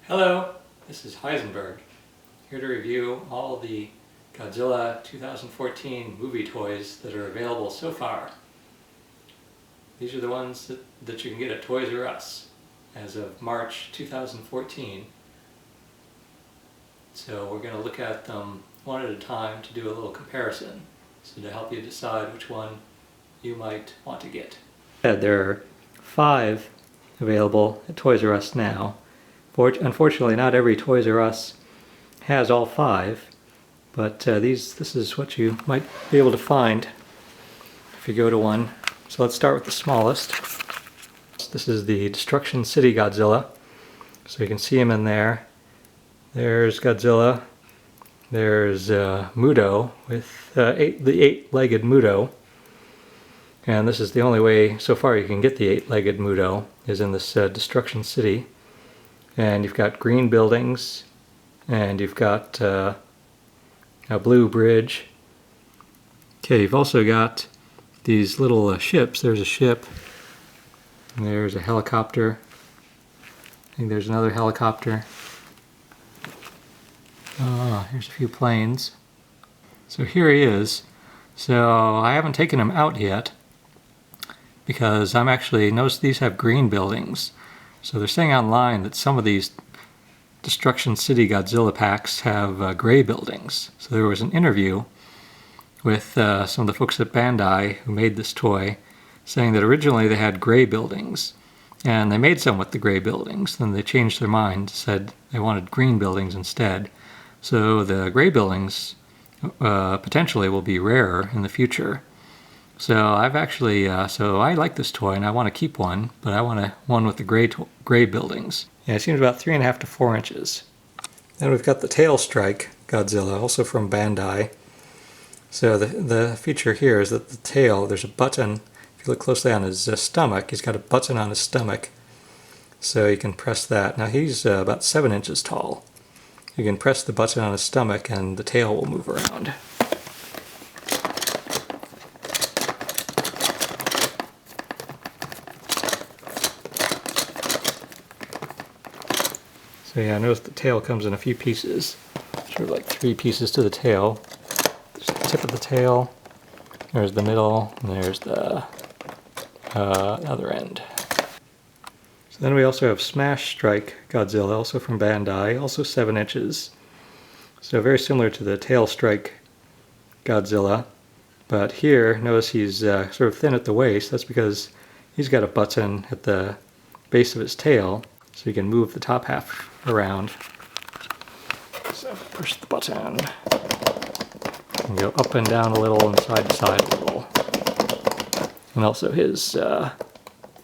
Hello, this is Heisenberg, here to review all the Godzilla 2014 movie toys that are available so far. These are the ones that you can get at Toys R Us as of March 2014. So we're going to look at them one at a time to do a little comparison, so to help you decide which one you might want to get. There are 5 available at Toys R Us now. Unfortunately, not every Toys R Us has all 5, but this is what you might be able to find if you go to one. So let's start with the smallest. This is the Destruction City Godzilla. So you can see him in there. There's Godzilla. There's Mudo with the 8-legged Mudo. And this is the only way so far you can get the 8-legged Mudo, is in this Destruction City. And you've got green buildings, and you've got a blue bridge. Okay, you've also got these little ships. There's a ship, and there's a helicopter. I think there's another helicopter. Here's a few planes. So here he is. So I haven't taken him out yet, because I'm actually, notice these have green buildings. So they're saying online that some of these Destruction City Godzilla packs have gray buildings. So there was an interview with some of the folks at Bandai who made this toy, saying that originally they had gray buildings, and they made some with the gray buildings. Then they changed their mind, said they wanted green buildings instead. So the gray buildings potentially will be rarer in the future. So I've actually, so I like this toy and I want to keep one, but I want one with the gray buildings. Yeah, it seems about 3.5 to 4 inches. Then we've got the Tail Strike Godzilla, also from Bandai. So the feature here is that the tail, there's a button. If you look closely on his stomach, he's got a button on his stomach. So you can press that. Now he's about 7 inches tall. You can press the button on his stomach and the tail will move around. So yeah, notice the tail comes in a few pieces, sort of like 3 pieces to the tail. There's the tip of the tail, there's the middle, and there's the other end. So then we also have Smash Strike Godzilla, also from Bandai, also 7 inches. So very similar to the Tail Strike Godzilla, but here, notice he's sort of thin at the waist. That's because he's got a button at the base of his tail, so you can move the top half around. So push the button and go up and down a little and side to side a little. And also his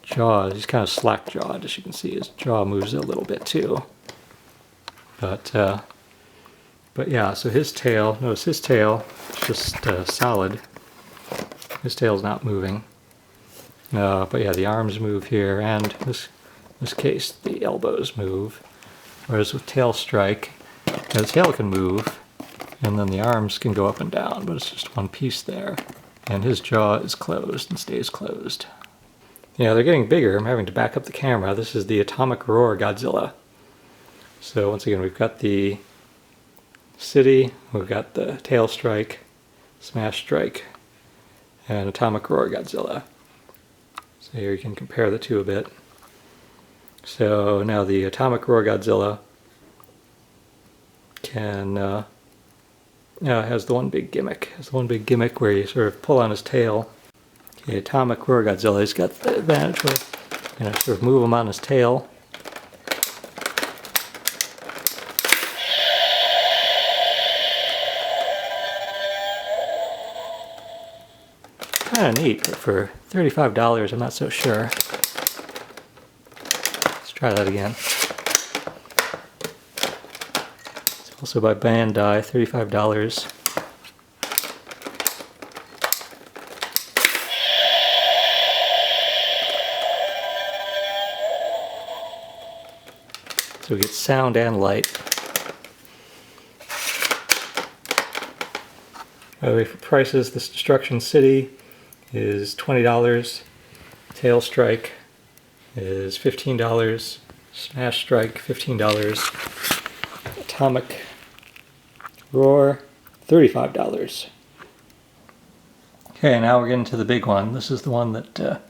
jaw, he's kind of slack jawed, as you can see. His jaw moves a little bit too. But yeah, so his tail, notice his tail is just solid. His tail's not moving. But yeah, the arms move here, and in this case, the elbows move. Whereas with Tail Strike, the tail can move, and then the arms can go up and down, but it's just one piece there. And his jaw is closed and stays closed. Yeah, they're getting bigger. I'm having to back up the camera. This is the Atomic Roar Godzilla. So once again, we've got the City, we've got the Tail Strike, Smash Strike, and Atomic Roar Godzilla. So here you can compare the two a bit. So now the Atomic Roar Godzilla has the one big gimmick. Has the one big gimmick where you sort of pull on his tail. The Atomic Roar Godzilla, he's got the advantage where you sort of move him on his tail. Kind of neat, but for $35, I'm not so sure. Try that again. It's also by Bandai, $35. So we get sound and light. By the way, for prices, this Destruction City is $20. Tail Strike is $15. Smash Strike, $15. Atomic Roar, $35. Okay, now we're getting to the big one. This is the one that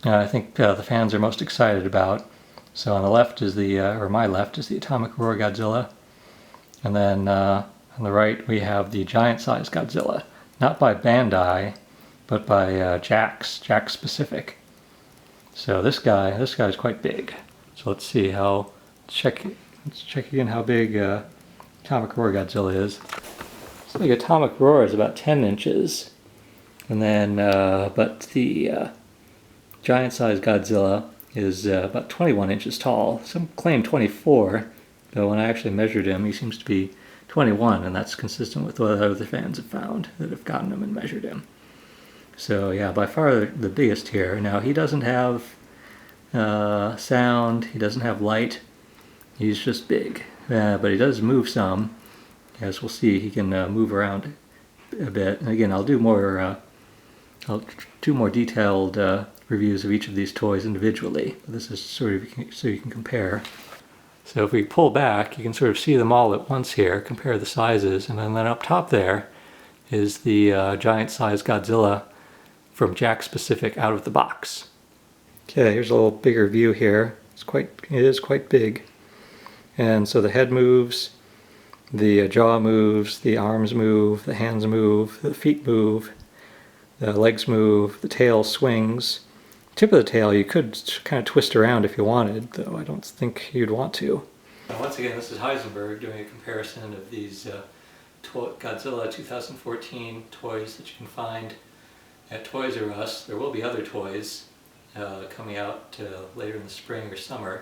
I think the fans are most excited about. So on the left is or my left is the Atomic Roar Godzilla. And then on the right we have the giant-sized Godzilla. Not by Bandai, but by Jakks specific. So this guy's quite big. So let's see let's check again how big Atomic Roar Godzilla is. So the Atomic Roar is about 10 inches. And then, but the giant-sized Godzilla is about 21 inches tall. Some claim 24, but when I actually measured him, he seems to be 21, and that's consistent with what other fans have found that have gotten him and measured him. So yeah, by far the biggest here. Now he doesn't have sound, he doesn't have light, he's just big. But he does move some. As we'll see, he can move around a bit. And again, I'll do more detailed reviews of each of these toys individually. This is sort of so you can compare. So if we pull back, you can sort of see them all at once here, compare the sizes, and then up top there is the giant-sized Godzilla from Jakks Pacific out of the box. Okay, here's a little bigger view here. It is quite big. And so the head moves, the jaw moves, the arms move, the hands move, the feet move, the legs move, the tail swings. Tip of the tail you could kind of twist around if you wanted, though I don't think you'd want to. Once again, this is Heisenberg doing a comparison of these Godzilla 2014 toys that you can find at Toys R Us. There will be other toys coming out later in the spring or summer.